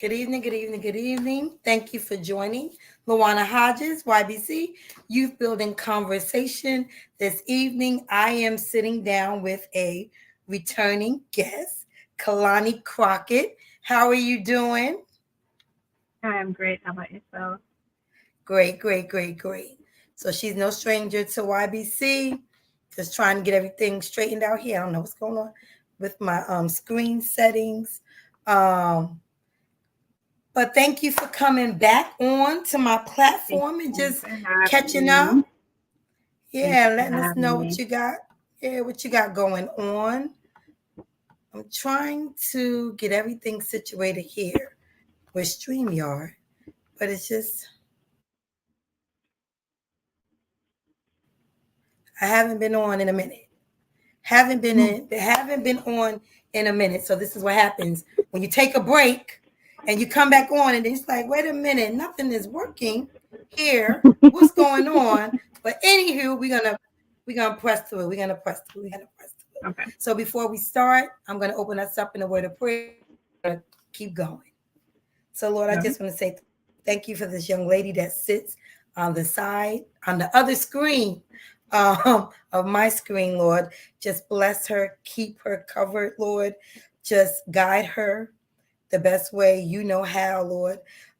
Good evening, good evening, good evening. Thank you for joining Lawana Hodges, YBC Youth Building Conversation. This evening, I am sitting down with a returning guest, Kelanie Crockett. How are you doing? I'm great. How about yourself? Great, great, great, great. So she's no stranger to YBC. Just trying to get everything straightened out here. I don't know what's going on with my screen settings. Um, But thank you for coming back on to my Thank platform and you just for having catching me. up. Thank you Yeah, for letting us know having what me. you got. Yeah, what you got going on. I'm trying to get everything situated here with StreamYard, but it's just I haven't been on in a minute. Haven't been on in a minute. So this is what happens when you take a break and you come back on and it's like, wait a minute, nothing is working here. What's going on? But anywho, we're gonna press through. We're gonna press through. We're gonna press through. Okay. So before we start, I'm gonna open us up in a word of prayer. Keep going. So Lord, I All right. just want to say thank you for this young lady that sits on the side, on the other screen of my screen, Lord. Just bless her, keep her covered, Lord. Just guide her the best way you know how, Lord.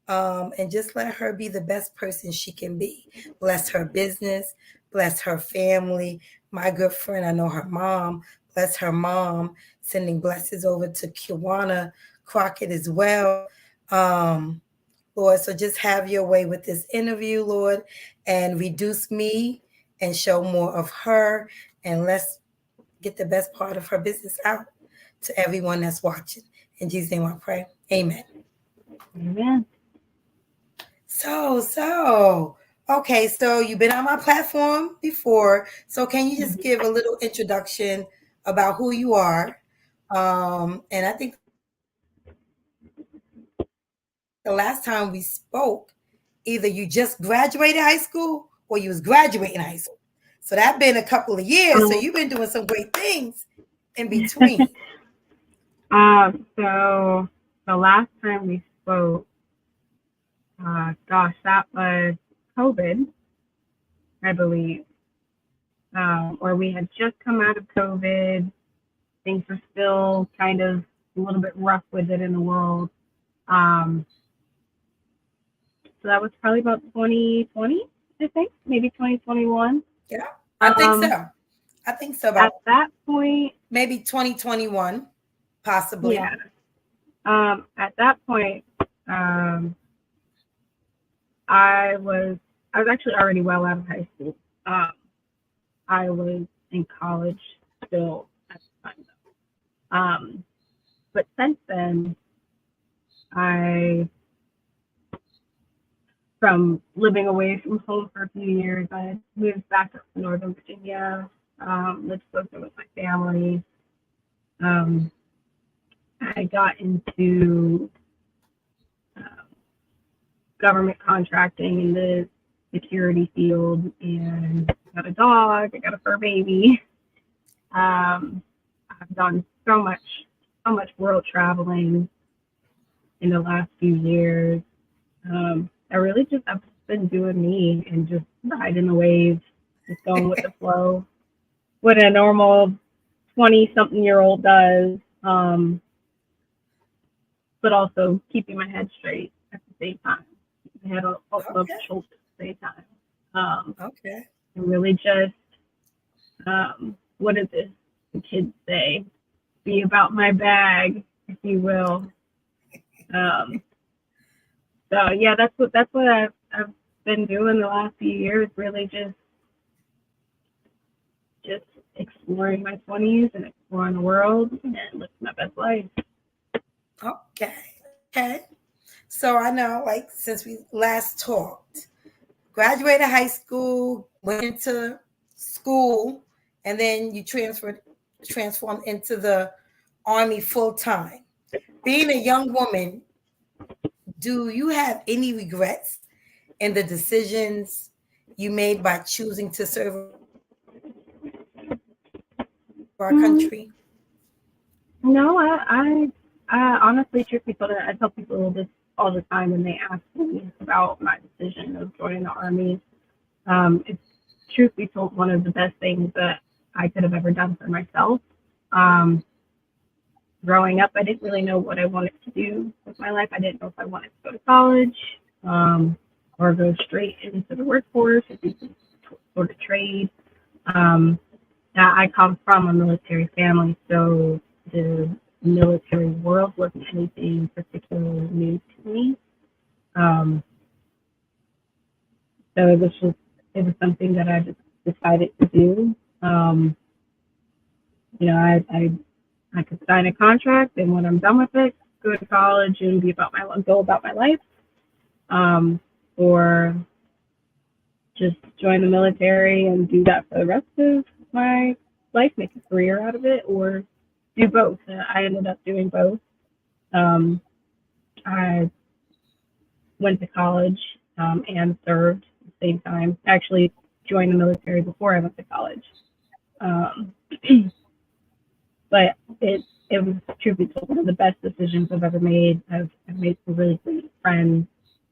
And just let her be the best person she can be. Bless her business, bless her family. My good friend, I know her mom. Bless her mom, sending blessings over to Kiwana Crockett as well. Um, Lord, so just have your way with this interview, Lord, and reduce me and show more of her. And let's get the best part of her business out to everyone that's watching. In Jesus' name I pray. Amen. Amen. Okay, so you've been on my platform before. So can you just give a little introduction about who you are? And I think the last time we spoke, either you just graduated high school or you was graduating high school. So that's been a couple of years. So Um, you've been doing some great things in between. so the last time we spoke, gosh, that was COVID, I believe. Or we had just come out of COVID. Things were still kind of a little bit rough with it in the world. Um, so that was probably about 2020, I think, maybe 2021. Yeah, I think Um, so. I think so. at About that point, maybe 2021, possibly. yeah. At that point, um, I was I was actually already well out of high school. Um, I was in college still at the time, though. But since then, I from living away from home for a few years, I moved back up to Northern Virginia. Lived closer with my family. Um, I got into um, government contracting in the security field, and I got a dog. I got a fur baby. I've done so much world traveling in the last few years. I've just been doing me and just riding the waves, just going with the flow. What a normal 20-something-year-old does, but also keeping my head straight at the same time. My head above the Okay. shoulders at the same time. Um, Okay. and really just, what did the kids say? Be about my bag, if you will. Um, so yeah, that's what I've been doing the last few years. Really just exploring my 20s and exploring the world and living my best life. Okay. Okay. So I know, like, since we last talked, graduated high school, went into school, and then you transformed into the Army full time. Being a young woman, do you have any regrets in the decisions you made by choosing to serve our country? Mm, no, I Honestly, truth be told, I tell people this all the time when they ask me about my decision of joining the Army. It's, truth be told, one of the best things that I could have ever done for myself. Growing up, I didn't really know what I wanted to do with my life. I didn't know if I wanted to go to college or go straight into the workforce or do some sort of trade. I come from a military family, so the military world wasn't anything particularly new to me. So it was something that I just decided to do. I could sign a contract, and when I'm done with it, go to college and go about my life, or just join the military and do that for the rest of my life, make a career out of it, or do both. I ended up doing both. I went to college and served at the same time. Actually, joined the military before I went to college. But it was truly one of the best decisions I've ever made. I've made some really great friends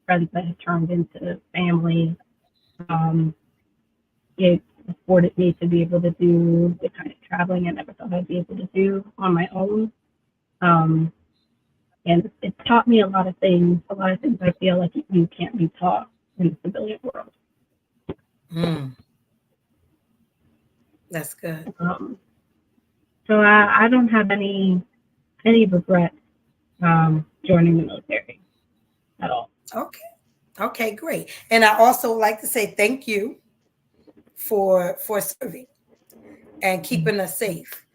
that have turned into family. It afforded me to be able to do the kind of traveling I never thought I'd be able to do on my own. And it taught me a lot of things I feel like you can't be taught in the civilian world. That's good. So I don't have any regrets joining the military at all. Okay, great. And I also like to say thank you for serving and keeping us safe,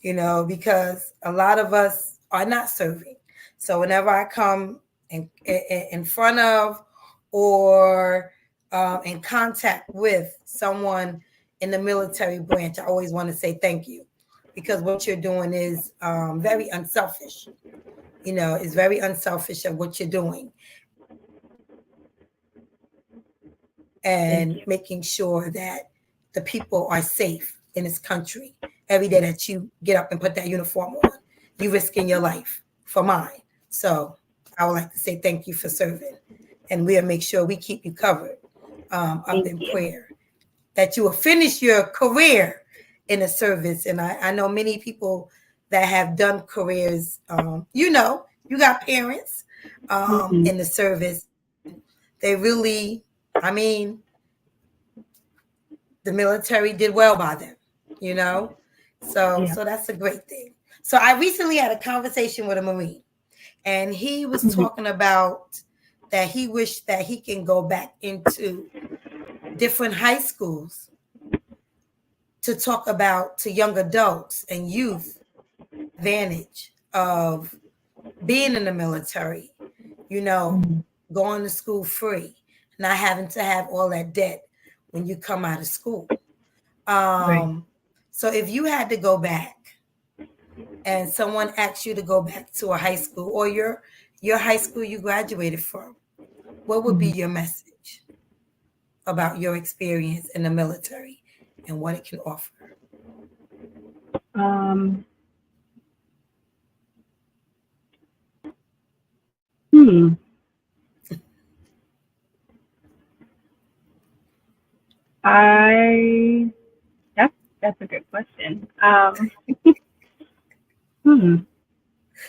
because a lot of us are not serving. So whenever I come in front of or in contact with someone in the military branch, I always want to say thank you, because what you're doing is very unselfish. It's very unselfish of what you're doing. And making sure that the people are safe in this country. Every day that you get up and put that uniform on, you risking your life for mine. So I would like to say thank you for serving. And we'll make sure we keep you covered up in prayer, that you will finish your career in the service. And I know many people that have done careers, you got parents in the service. They really, the military did well by them, So that's a great thing. So I recently had a conversation with a Marine, and he was talking about that he wished that he can go back into different high schools to talk about to young adults and youth advantage of being in the military, going to school free, not having to have all that debt when you come out of school. Right. So if you had to go back and someone asked you to go back to a high school or your high school you graduated from, what would be your message about your experience in the military and what it can offer? That's a good question.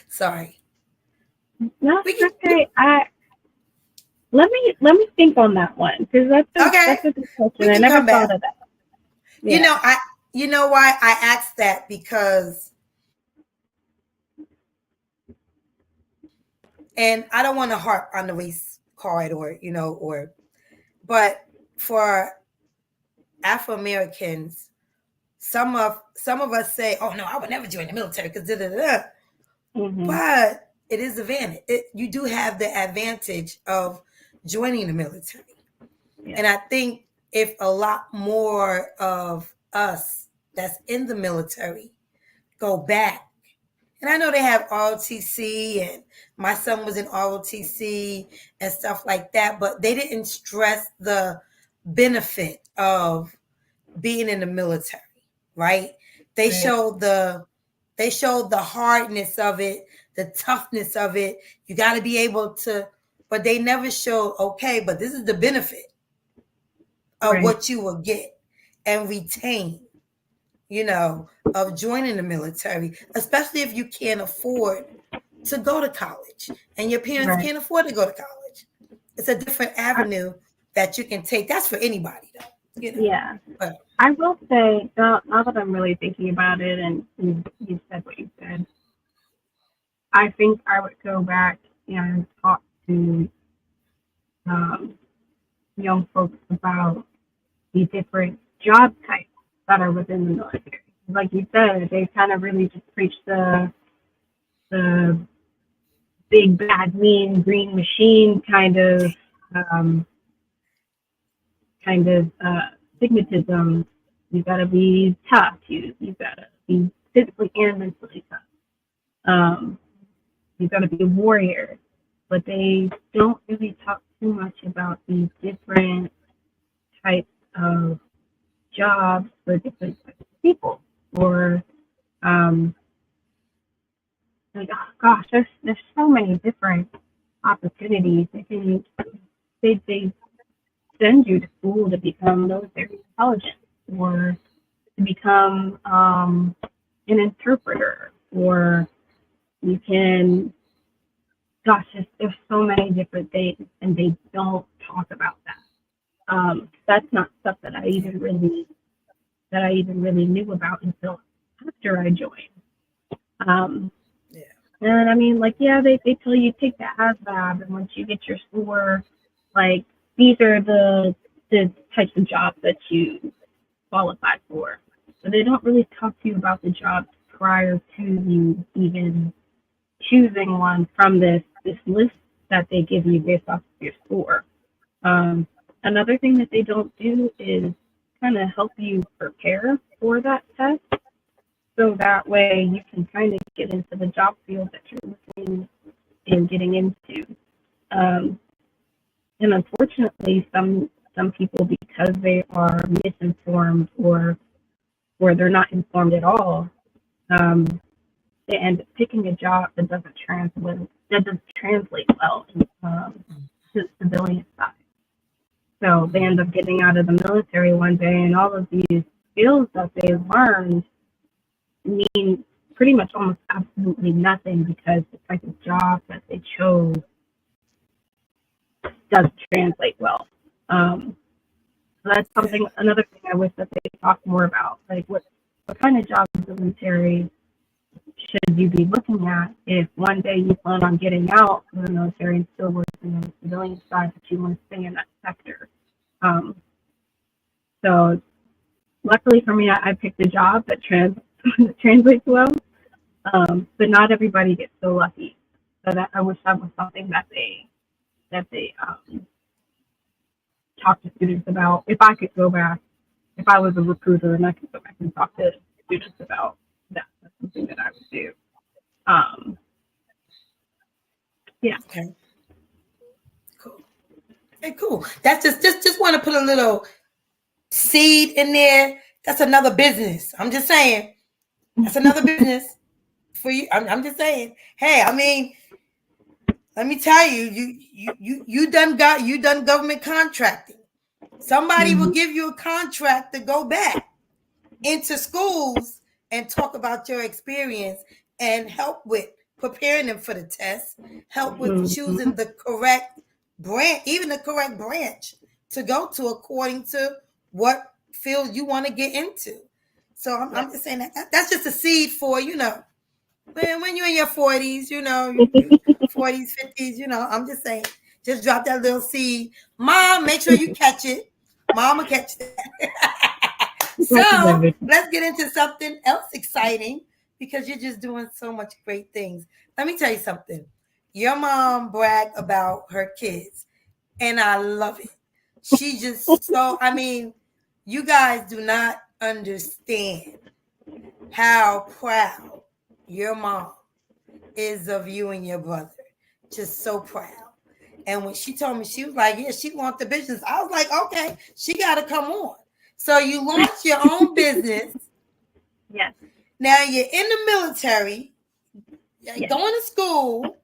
Sorry. No, okay. Let me think on that one, because that's a good question. I never thought of that. Yeah. You know why I asked that? Because, and I don't want to harp on the race card but for Afro-Americans, some of us say, "Oh no, I would never join the military because But it is advantage. You do have the advantage of joining the military, and I think if a lot more of us that's in the military go back, and I know they have ROTC, and my son was in ROTC and stuff like that, but they didn't stress the benefit of being in the military, right? They showed the hardness of it, the toughness of it. You got to be able to, but they never show, okay, but this is the benefit of what you will get and retain, of joining the military, especially if you can't afford to go to college and your parents can't afford to go to college. It's a different avenue that you can take. That's for anybody, though. Yeah. But I will say, now that I'm really thinking about it and you said what you said, I think I would go back and talk to young folks about the different job types that are within the military. Like you said, they kind of really just preach the big, bad, mean, green machine kind of stigmatism. You gotta be tough. You gotta be physically and mentally tough. You gotta be a warrior. But they don't really talk too much about these different types of jobs for different types of people. Or like, oh gosh, there's so many different opportunities. They send you to school to become military intelligence, or to become an interpreter, or you can, gosh, there's so many different things, and they don't talk about that. That's not stuff that I even really knew about until after I joined. And I mean, like, yeah, they tell you take the ASVAB, and once you get your score, like, these are the types of jobs that you qualify for. But they don't really talk to you about the jobs prior to you even choosing one from this list that they give you based off of your score. Another thing that they don't do is kind of help you prepare for that test, so that way you can kind of get into the job field that you're looking and getting into. And unfortunately, some people, because they are misinformed or they're not informed at all, they end up picking a job that doesn't translate well to the civilian side. So they end up getting out of the military one day, and all of these skills that they learned mean pretty much almost absolutely nothing, because the type of job that they chose doesn't translate well. So that's another thing I wish that they talk more about. Like, what kind of jobs in the military should you be looking at if one day you plan on getting out from the military and still working on the civilian side, but you want to stay in that sector? So luckily for me, I picked a job that translates well, but not everybody gets so lucky. So that I wish that was something that they talk to students about. If I could go back, if I was a recruiter and I could go back and talk to students about that, that's something that I would do. Yeah. Okay. Cool. Okay, cool. That's just want to put a little seed in there. That's another business. I'm just saying. That's another business for you. I'm just saying. Hey, I mean, let me tell you, you done government contracting. Somebody will give you a contract to go back into schools and talk about your experience and help with preparing them for the test, help with choosing the correct branch, even the correct branch to go to according to what field you want to get into. So I'm just saying that's just a seed for, when you're in your 40s, 40s, 50s, I'm just saying, just drop that little seed. Mom, make sure you catch it. Mom will catch that. So let's get into something else exciting, because you're just doing so much great things. Let me tell you something. Your mom bragged about her kids, and I love it. She just you guys do not understand how proud your mom is of you and your brother. Just so proud. And when she told me, she was like, yeah, she wants the business. I was like, okay, she got to come on. So you launched your own business. Yes. Now you're in the military. Yes. going to school,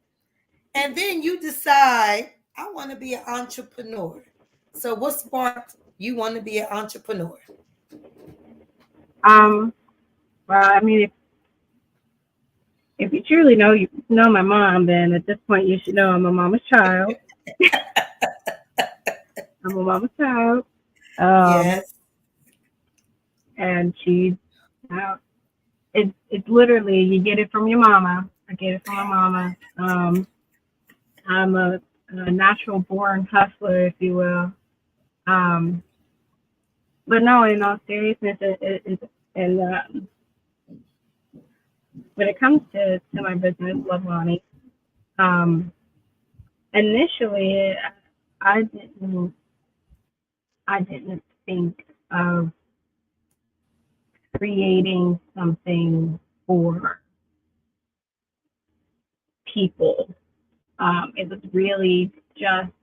and then you decide, I want to be an entrepreneur. So what sparked you want to be an entrepreneur? Well, I mean, if you truly know my mom, then at this point you should know I'm a mama's child. I'm a mama's child. Yes. And she, it's literally, you get it from your mama. I get it from my mama. I'm a natural born hustler, if you will. But no, in all seriousness, and when it comes to my business, LoveLani, initially I didn't think of creating something for people. It was really just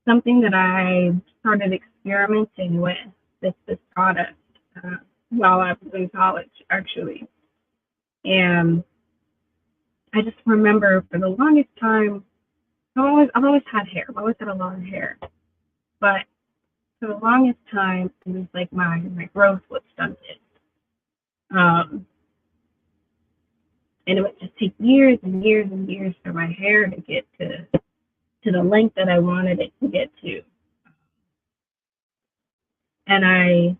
something that I started experimenting with this product while I was in college, actually. And I just remember for the longest time, I've always had hair. I've always had a lot of hair. But for the longest time, it was like my growth was stunted. And it would just take years and years and years for my hair to get to the length that I wanted it to get to. And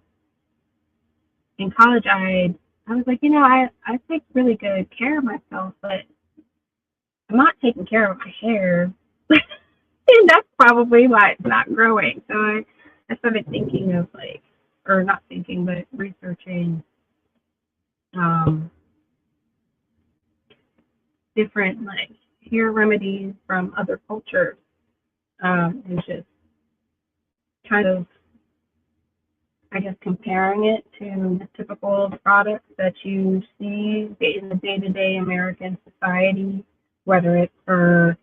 in college, I was like, I take really good care of myself, but I'm not taking care of my hair. And that's probably why it's not growing. So I started thinking of not thinking, but researching different hair remedies from other cultures, and just kind of, I guess, comparing it to the typical products that you see in the day-to-day American society, whether it's for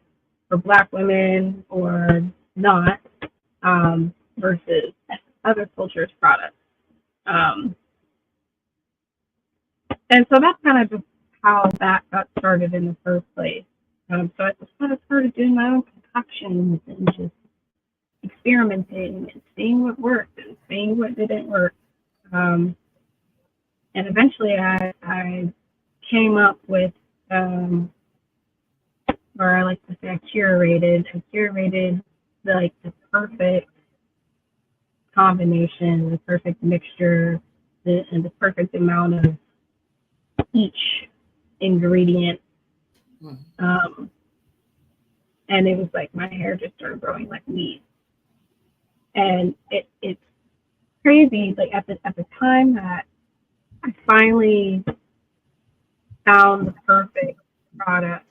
Black women or not, versus other cultures' products. And so that's kind of just how that got started in the first place. So I just kind of started doing my own concoctions and just experimenting and seeing what worked and seeing what didn't work. And eventually I came up with, or I like to say I curated the perfect combination, the perfect mixture, and the perfect amount of each ingredient. And it was like my hair just started growing like weeds. And it's crazy, like at the time that I finally found the perfect product,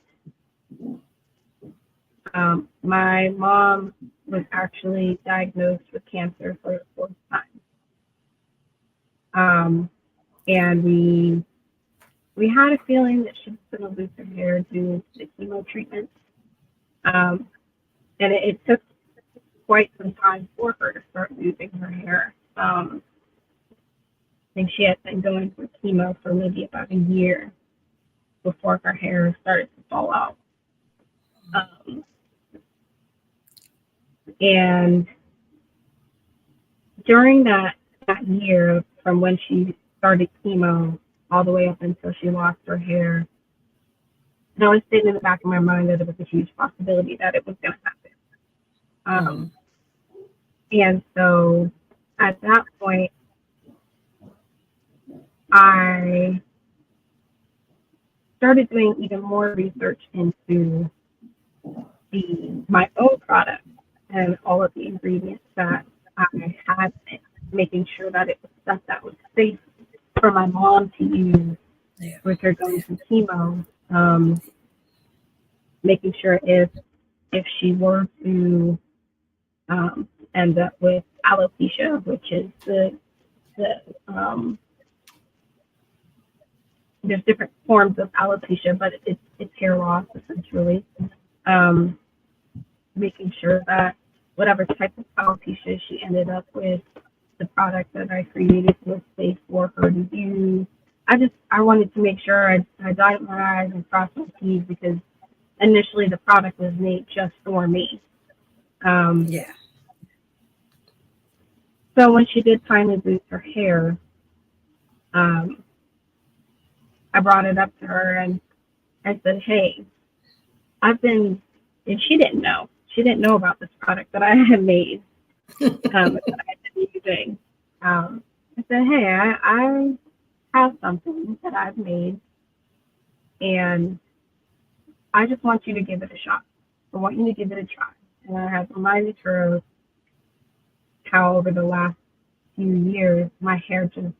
my mom was actually diagnosed with cancer for the fourth time. And we had a feeling that she was going to lose her hair due to the chemo treatment. And it took quite some time for her to start losing her hair. I think she had been going through chemo for maybe about a year before her hair started to fall out. And during that year, from when she started chemo all the way up until she lost her hair, it always stayed in the back of my mind that it was a huge possibility that it was going to happen. And so at that point, I started doing even more research into my own product and all of the ingredients that I had, making sure that it was stuff that was safe for my mom to use with her going through chemo. Making sure if she were to end up with alopecia, which is there's different forms of alopecia, but it's hair loss essentially. Making sure that whatever type of alopecia she ended up with, the product that I created was safe for her to use. I wanted to make sure I dotted my I's and crossed my T's, because initially the product was made just for me. Yeah. So when she did finally lose her hair, I brought it up to her and I said, "Hey, I've been," and she didn't know. She didn't know about this product that I had made, that I had been using. I said, "Hey, I have something that I've made, and I just want you to give it a shot. I want you to give it a try." And I have reminded her of how over the last few years my hair just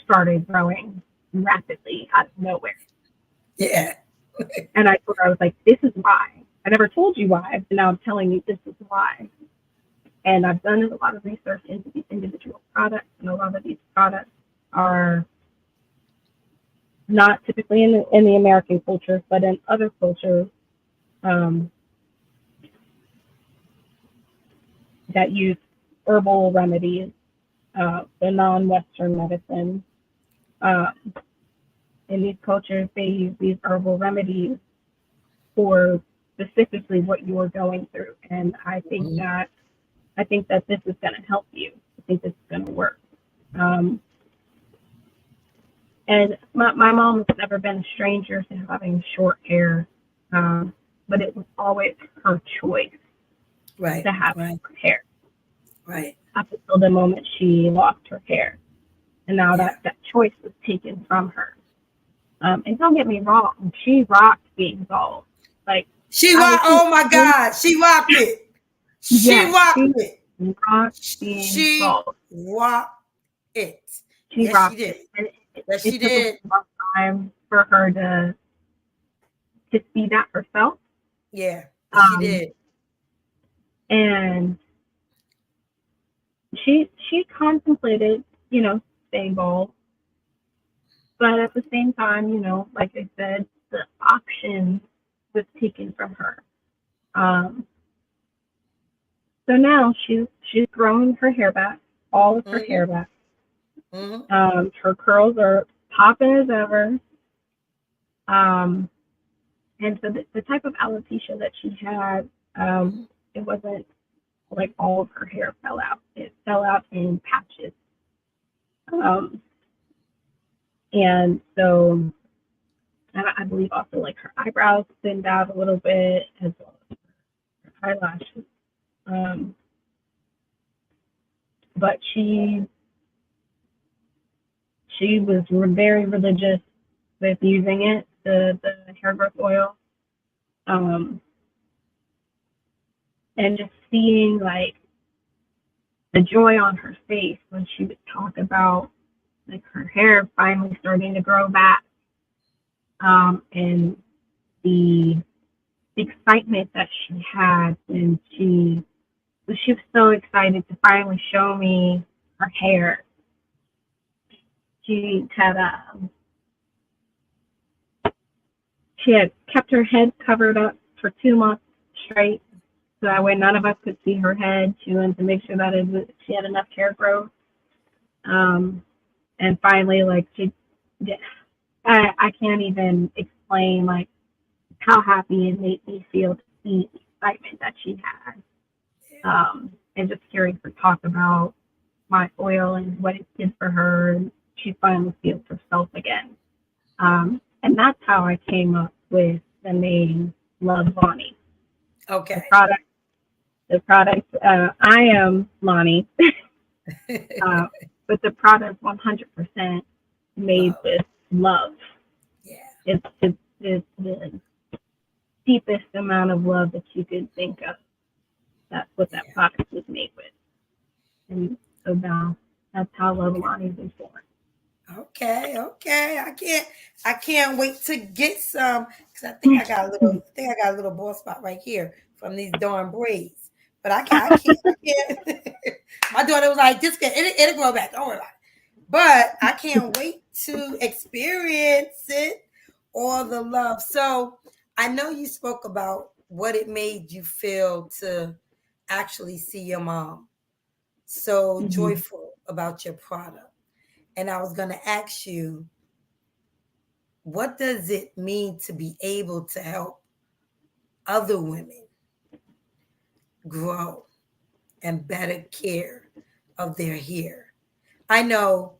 started growing rapidly out of nowhere. Yeah. And I told her, I was like, "This is why. I never told you why, but now I'm telling you this is why." And I've done a lot of research into these individual products, and a lot of these products are not typically in the American culture, but in other cultures, that use herbal remedies, the non-Western medicine. Um, in these cultures, they use these herbal remedies for specifically what you're going through. And I think that this is going to help you. I think this is going to work. And my mom has never been a stranger to having short hair, but it was always her choice to have short hair. Right. Up until the moment she lost her hair. And now that choice was taken from her. And don't get me wrong, she rocked being bald. Like, oh my God, she rocked it. She rocked it. Being bald. Rocked it. She rocked she did. It. And yes, she did. Took a long time for her to see that herself. Yeah, she did. And she contemplated, staying bald. But at the same time, like I said, the option was taken from her. So now she's grown her hair back, all of her hair back. Her curls are popping as ever. And so the type of alopecia that she had, it wasn't like all of her hair fell out. It fell out in patches. And so I believe also like her eyebrows thinned out a little bit, as well as her eyelashes. But she was very religious with using it, the hair growth oil. And just seeing like the joy on her face when she would talk about like her hair finally starting to grow back, and the excitement that she had, and she was so excited to finally show me her hair. She had kept her head covered up for 2 months straight, so that way none of us could see her head. She wanted to make sure that she had enough hair growth. And finally, like I can't even explain like how happy it made me feel to see the excitement that she had. And just hearing her talk about my oil and what it did for her, and she finally feels herself again. And that's how I came up with the name LoveLani. Okay. The product, I am Lonnie, but the product 100% made with love. Yeah. It's the deepest amount of love that you could think of. That's what that product was made with. And so now that's how LoveLani was born. Okay. I can't wait to get some, because I think I got a little bald spot right here from these darn braids. But I can't. My daughter was like, "Just it'll grow back. Don't worry about it." But I can't wait to experience it, all the love. So I know you spoke about what it made you feel to actually see your mom so joyful about your product. And I was going to ask you, what does it mean to be able to help other women grow and better care of their hair? I know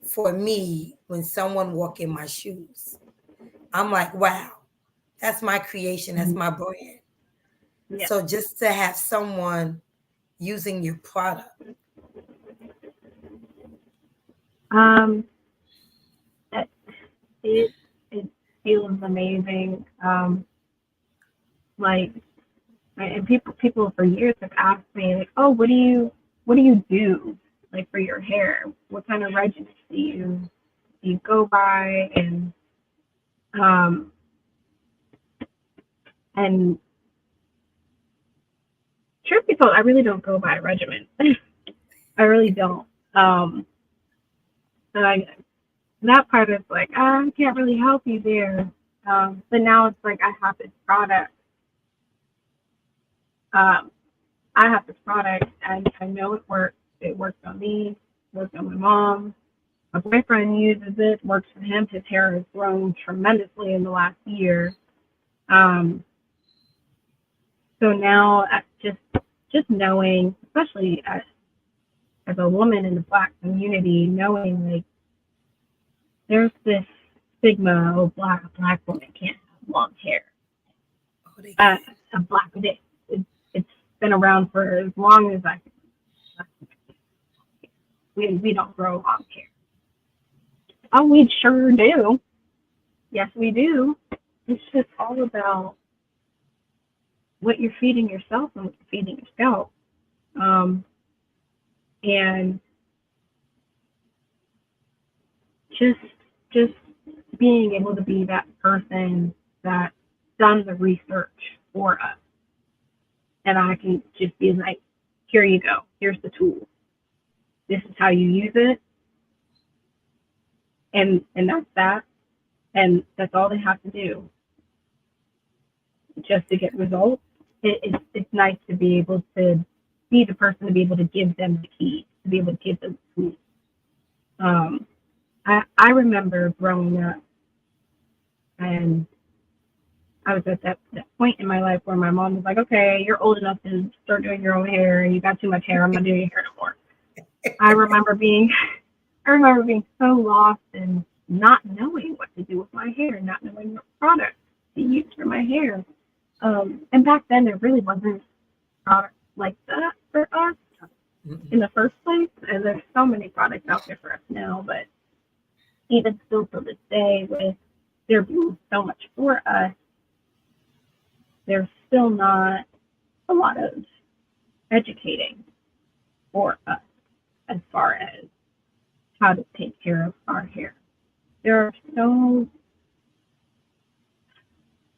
for me, when someone walk in my shoes, I'm like, wow, that's my creation, that's my brand. Yeah. So just to have someone using your product. It feels amazing. And people for years have asked me, like, oh, what do you do, like, for your hair? What kind of regimen do you go by? And truth be told, I really don't go by a regimen. I really don't. And that part is like, I can't really help you there. But now it's like I have this product. I have this product, and I know it works. It works on me, works on my mom. My boyfriend uses it, works for him. His hair has grown tremendously in the last year. So now, just knowing, especially as a woman in the Black community, knowing, like, there's this stigma of black women can't have long hair. A black it's been around for as long as I can. We don't grow long hair. Oh, we sure do. Yes, we do. It's just all about what you're feeding yourself and what you're feeding your scalp. And just being able to be that person that done the research for us. And I can just be like, here you go. Here's the tool. This is how you use it. And that's that. And that's all they have to do just to get results. It's nice to be able to be the person to be able to give them the key, to be able to give them the tools. I remember growing up, and I was at that point in my life where my mom was like, okay, you're old enough to start doing your own hair, and you got too much hair, I'm not doing your hair no more. I remember being so lost and not knowing what to do with my hair, not knowing what products to use for my hair. And back then, there really wasn't products like that for us in the first place. And there's so many products out there for us now, but even still to this day, with there being so much for us, there's still not a lot of educating for us as far as how to take care of our hair.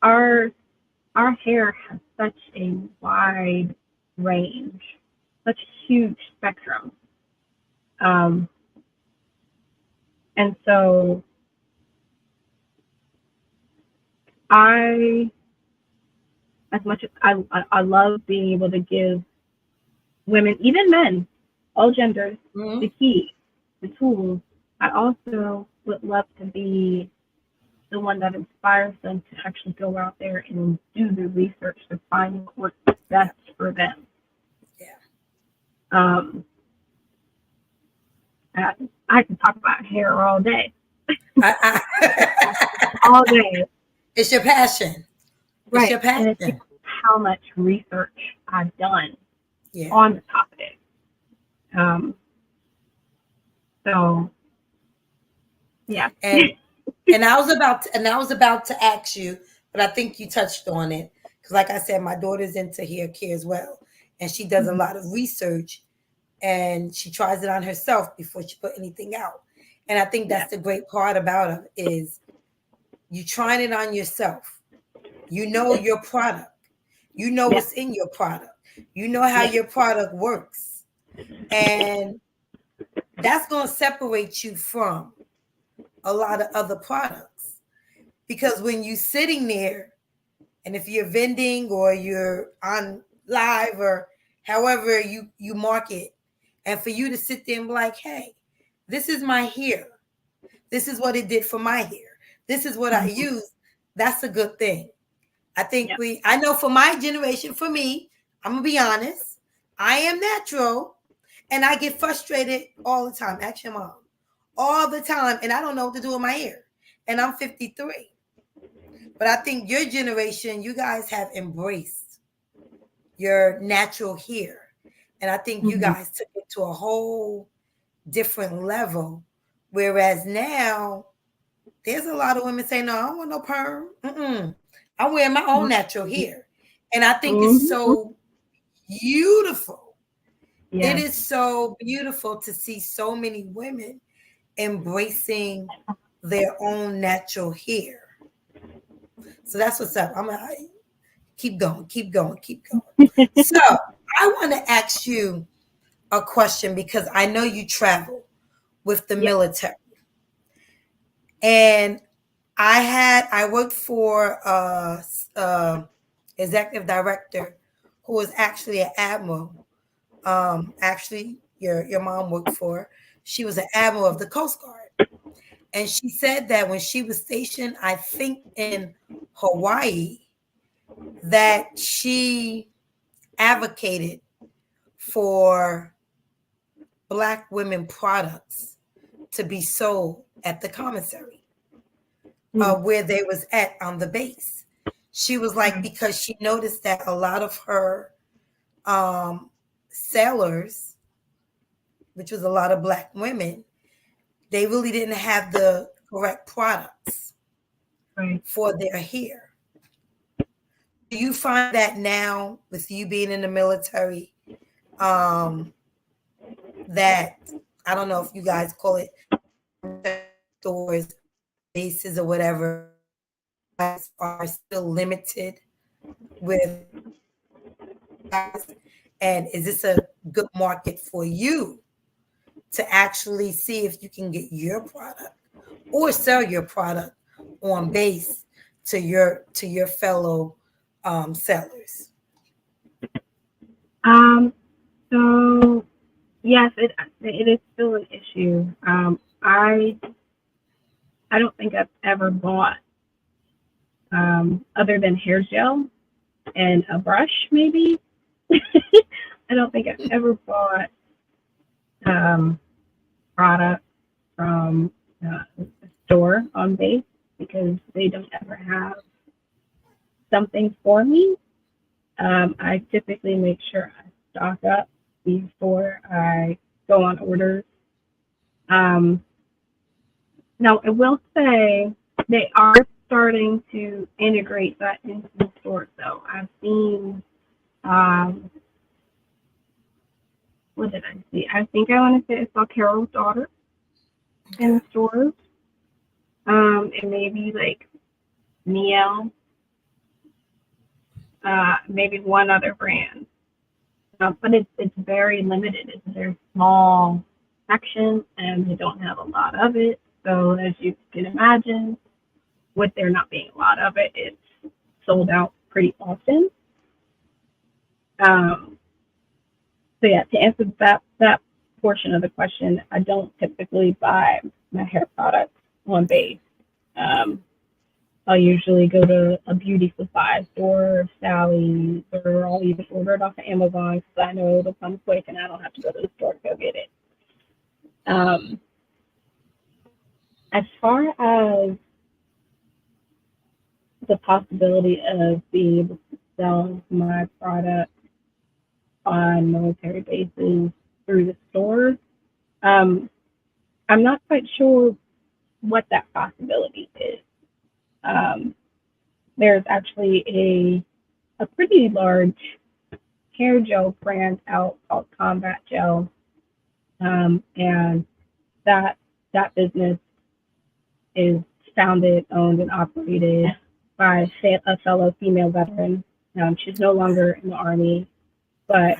Our hair has such a wide range, such a huge spectrum. And so as much as I love being able to give women, even men, all genders, the key, the tools, I also would love to be the one that inspires them to actually go out there and do the research to find what works best for them. Yeah. I can talk about hair all day. All day. It's your passion. Right. It's your passion. And it's how much research I've done on the topic. So, yeah. And I was about to ask you, but I think you touched on it, because, like I said, my daughter's into hair care as well, and she does a lot of research, and she tries it on herself before she put anything out. And I think that's the great part about it, is you trying it on yourself. You know your product. You know what's in your product. You know how your product works, and that's going to separate you from a lot of other products. Because when you're sitting there, and if you're vending or you're on live or however you market, and for you to sit there and be like, hey, this is my hair. This is what it did for my hair. this is what I use, that's a good thing. I think Yep. I know for my generation, for me, I'm going to be honest, I am natural and I get frustrated all the time. Ask your mom. All the time. And I don't know what to do with my hair. And I'm 53. But I think your generation, you guys have embraced your natural hair. And I think you guys took it to a whole different level. Whereas now, there's a lot of women saying, no, I don't want no perm. I wear my own natural hair. And I think it's so beautiful. It is so beautiful to see so many women embracing their own natural hair. So that's what's up. I'm gonna keep going. So I want to ask you a question because I know you travel with the military. And I worked for executive director who was actually an admiral. Actually, your mom worked for. She was an admiral of the Coast Guard, and she said that when she was stationed, I think in Hawaii, that she advocated for Black women products to be sold at the commissary. Where they was at on the base. She was like, because she noticed that a lot of her sailors, which was a lot of Black women, they really didn't have the correct products for their hair. Do you find that now with you being in the military, that, I don't know if you guys call it stores, bases or whatever, are still limited with guys? And is this a good market for you to actually see if you can get your product or sell your product on base to your fellow sellers? So yes, it is still an issue. I don't think I've ever bought, other than hair gel and a brush, maybe. I don't think I've ever bought product from a store on base because they don't ever have something for me. I typically make sure I stock up before I go on orders. Now, I will say they are starting to integrate that into the stores, though. I've seen, what did I see? I think I want to say I saw Carol's daughter in the stores, and maybe like Miel, maybe one other brand. But it's very limited. It's a very small section, and they don't have a lot of it. So as you can imagine, with there not being a lot of it, it's sold out pretty often. So yeah, to answer that portion of the question, I don't typically buy my hair products on base. I'll usually go to a beauty supply store, Sally's, or I'll even order it off of Amazon because I know it'll come quick and I don't have to go to the store to go get it. As far as the possibility of being able to sell my product on military bases through the stores, I'm not quite sure what that possibility is. There's actually a pretty large hair gel brand out called Combat Gel, and that business is founded, owned, and operated by a fellow female veteran. She's no longer in the Army, but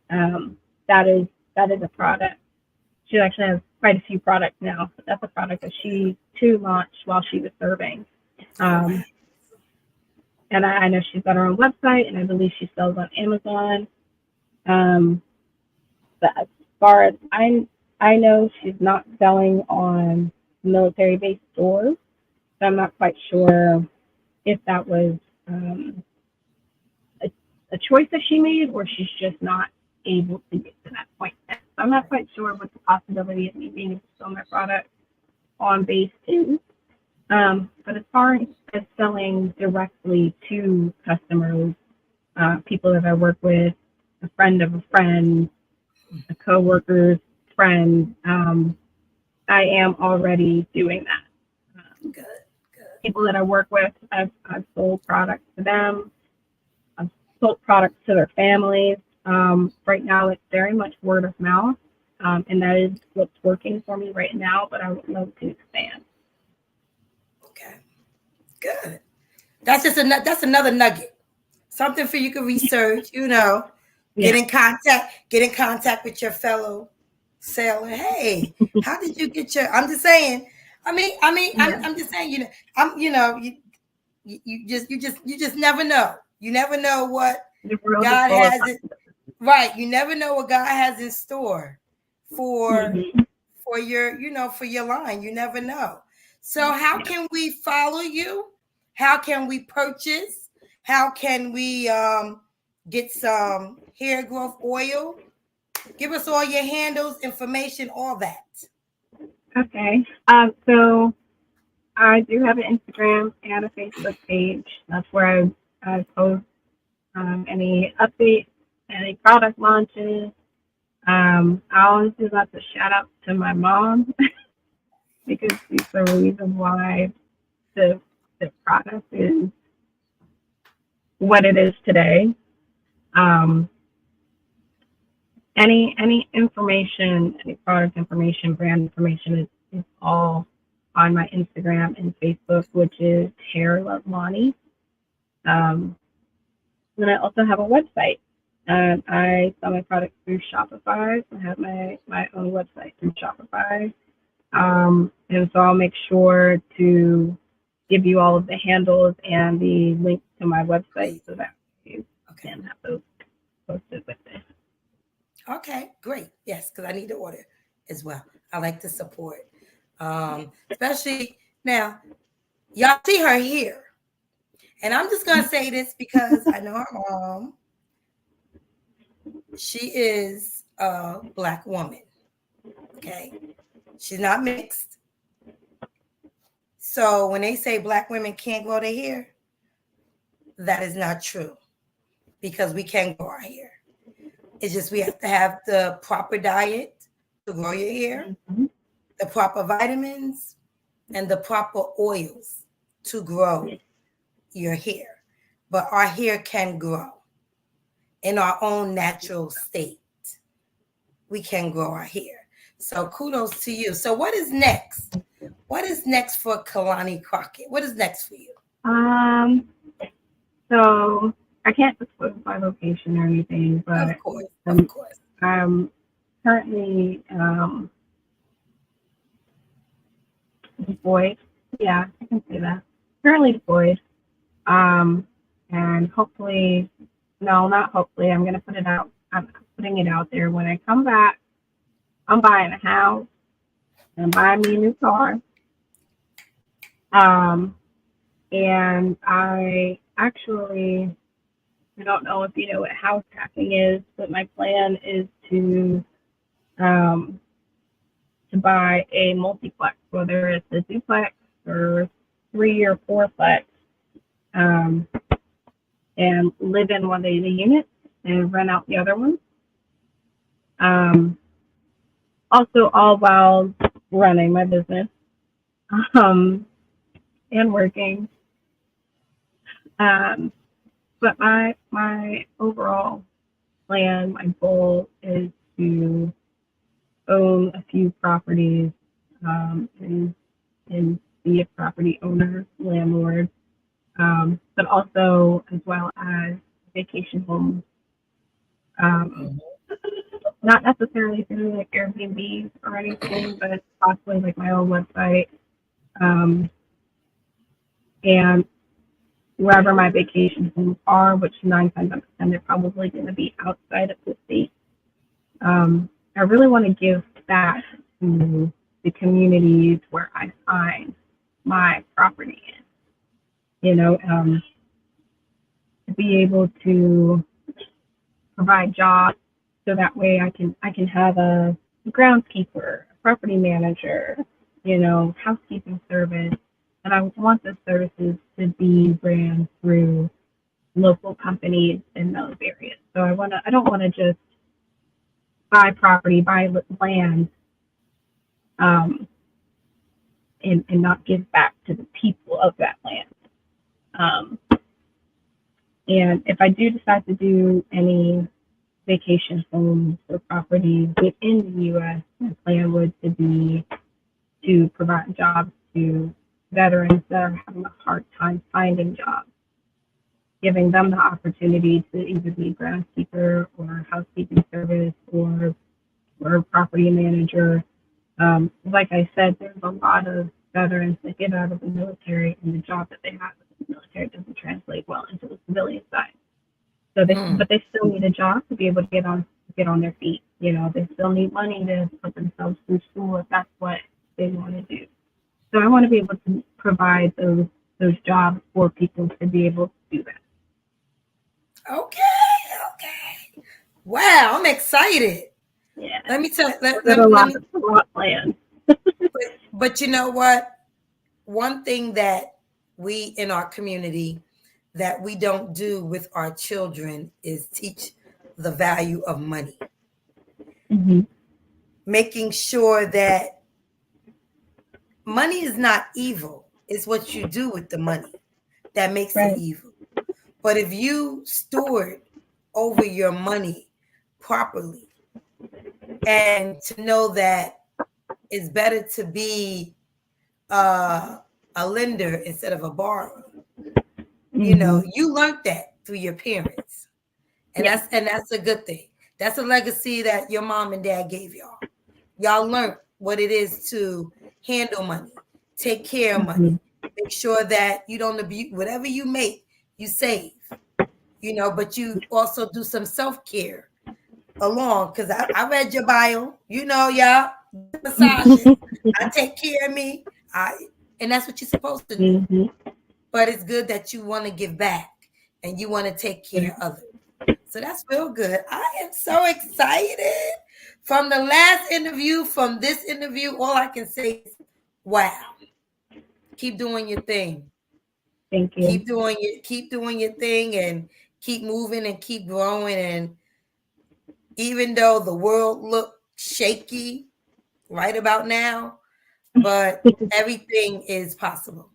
that is a product. She actually has quite a few products now, but that's a product that she too launched while she was serving. And I know she's got her own website, and I believe she sells on Amazon. But as far as I know, she's not selling on military-based stores. So I'm not quite sure if that was a choice that she made, or she's just not able to get to that point yet. So I'm not quite sure what the possibility of me being able to sell my product on base is. But as far as selling directly to customers, people that I work with, a friend of a friend, a coworker's friend, I am already doing that. Good. People that I work with, I've sold products to them. I've sold products to their families. Right now, it's very much word of mouth, and that is what's working for me right now. But I would love to expand. Okay, good. That's another nugget. Something for you to research. Get in contact with your fellow seller. Hey, how did you get your? I'm just saying. I'm just saying. You just never know. You never know what God has it. Right. You never know what God has in store for your line. You never know. So how can we follow you? How can we purchase? How can we get some hair growth oil? Give us all your handles, information, all that. Okay. So I do have an Instagram and a Facebook page. That's where I post any updates, any product launches. I always do lots of shout outs to my mom because she's the reason why the product is what it is today. Any information, any product information, brand information is all on my Instagram and Facebook, which is LoveLani. Then I also have a website. I sell my products through Shopify. I have my own website through Shopify. And so I'll make sure to give you all of the handles and the links to my website so that you can have those posted with this. Okay, great. Yes, because I need to order as well. I like to support. Especially now, y'all see her here. And I'm just going to say this because I know her mom. She is a Black woman. Okay. She's not mixed. So when they say Black women can't grow their hair, that is not true because we can grow our hair. It's just we have to have the proper diet to grow your hair, the proper vitamins, and the proper oils to grow your hair. But our hair can grow in our own natural state. We can grow our hair. So kudos to you. So what is next? What is next for Kelanie Crockett? What is next for you? So I can't disclose my location or anything, but of course. I'm currently deployed. Yeah, I can say that. Currently deployed. And hopefully, no, not hopefully, I'm going to put it out. I'm putting it out there. When I come back, I'm buying a house and buying me a new car. And I don't know if you know what house hacking is, but my plan is to buy a multiplex, whether it's a duplex or 3 or 4-plex, and live in one of the units and rent out the other one. Also, all while running my business and working. But my overall plan, my goal is to own a few properties and be a property owner, landlord, but also as well as vacation homes. Not necessarily through like Airbnb or anything, but possibly like my own website. And wherever my vacation homes are, which 9 times out of 10 they're probably going to be outside of the state. I really want to give back to the communities where I find my property in, to be able to provide jobs so that way I can have a groundskeeper, a property manager, housekeeping service. And I want the services to be ran through local companies in those areas. So I don't want to just buy property, buy land, and not give back to the people of that land. And if I do decide to do any vacation homes or properties within the U.S., my plan would be to provide jobs to veterans that are having a hard time finding jobs, giving them the opportunity to either be groundskeeper or housekeeping service or property manager. Like I said, there's a lot of veterans that get out of the military, and the job that they have in the military doesn't translate well into the civilian side. So but they still need a job to be able to get on their feet. They still need money to put themselves through school if that's what they want to do. So I want to be able to provide those jobs for people to be able to do that. Okay. Wow, I'm excited. Yeah. Let me tell you. Let me plan. But you know what? One thing that we in our community that we don't do with our children is teach the value of money. Mm-hmm. Making sure that money is not evil. It's what you do with the money that makes it evil. But if you steward over your money properly and to know that it's better to be a lender instead of a borrower, you learned that through your parents. And that's a good thing. That's a legacy that your mom and dad gave y'all. Y'all learned what it is to handle money, take care of money, make sure that you don't abuse whatever you make, you save, but you also do some self-care along. Because I read your bio, y'all, massages. I take care of me. And that's what you're supposed to do. Mm-hmm. But it's good that you want to give back and you want to take care of others. So that's real good. I am so excited. From the last interview, from this interview, all I can say is, wow. Keep doing your thing. Thank you. Keep doing your thing and keep moving and keep growing. And even though the world looks shaky right about now, but everything is possible.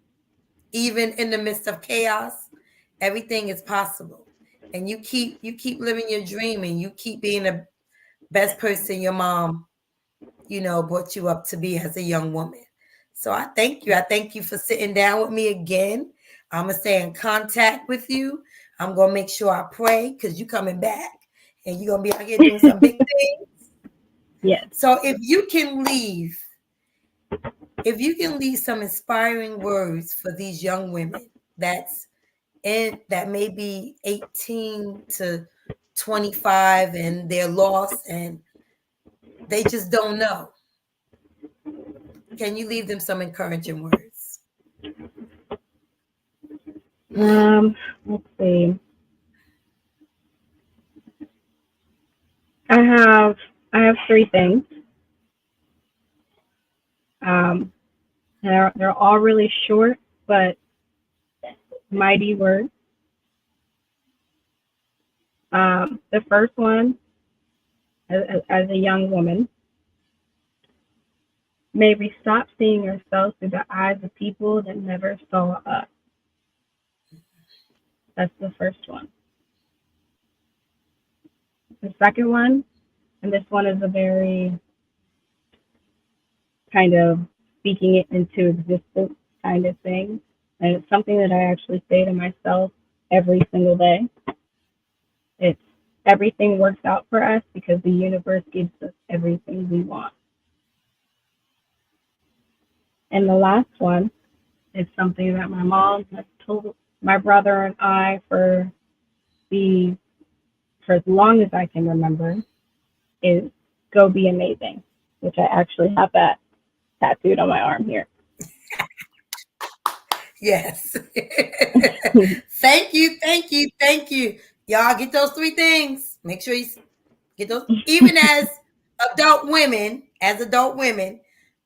Even in the midst of chaos, everything is possible. And you keep living your dream, and you keep being the best person your mom, brought you up to be as a young woman. So I thank you. I thank you for sitting down with me again. I'm going to stay in contact with you. I'm going to make sure I pray because you're coming back and you're going to be out here doing some big things. Yes. So if you can leave some inspiring words for these young women that may be 18 to 25 and they're lost and they just don't know. Can you leave them some encouraging words? Let's see. I have three things. They're all really short but mighty words. The first one, as a young woman, may we stop seeing ourselves through the eyes of people that never saw us. That's the first one. The second one, and this one is a very kind of speaking it into existence kind of thing. And it's something that I actually say to myself every single day. It's everything works out for us because the universe gives us everything we want. And the last one is something that my mom has told my brother and I for as long as I can remember, is go be amazing, which I actually have that tattooed on my arm here. Yes. Thank you, thank you, thank you. Y'all get those 3 things. Make sure you get those. Even as adult women,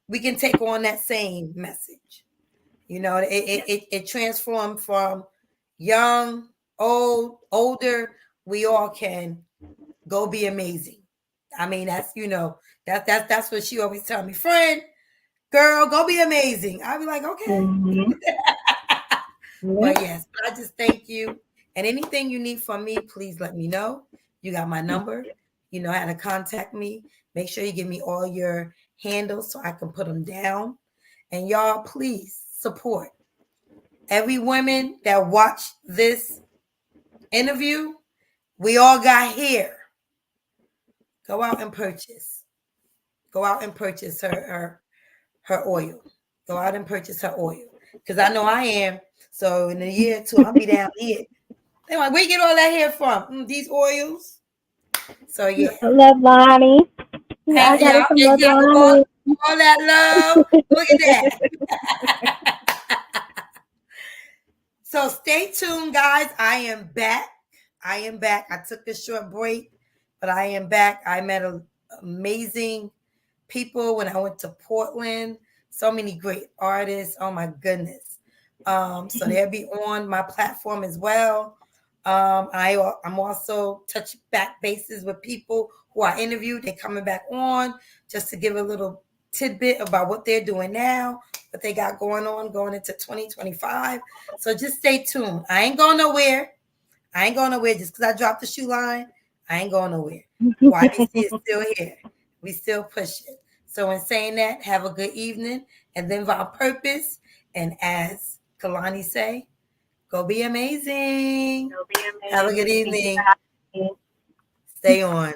we can take on that same message. You know, it transformed from young, old, older. We all can go be amazing. I mean, that's that's what she always tell me, friend, girl, go be amazing. I'll be like, okay. But yes, I just thank you. And anything you need from me, please let me know. You got my number. You know how to contact me. Make sure you give me all your handles so I can put them down. And y'all, please support every woman that watched this interview. We all got hair. Go out and purchase. Go out and purchase her oil. Go out and purchase her oil. Because I know I am. So in a year or 2, I'll be down here. They're like, where you get all that hair from? These oils. So yeah. LoveLani. I got it from LoveLani. All that love. Look at that. So stay tuned, guys. I am back. I took a short break, but I am back. I met amazing people when I went to Portland. So many great artists. Oh my goodness. So they'll be on my platform as well. I'm also touching back bases with people who I interviewed. They're coming back on just to give a little tidbit about what they're doing now, what they got going on going into 2025. So just stay tuned. I ain't going nowhere. Just because I dropped the shoe line. I ain't going nowhere. YBC is still here. We still push it. So in saying that, have a good evening and then on purpose. And as Kelanie say, go be amazing. Go be amazing. Have a good evening. Stay on.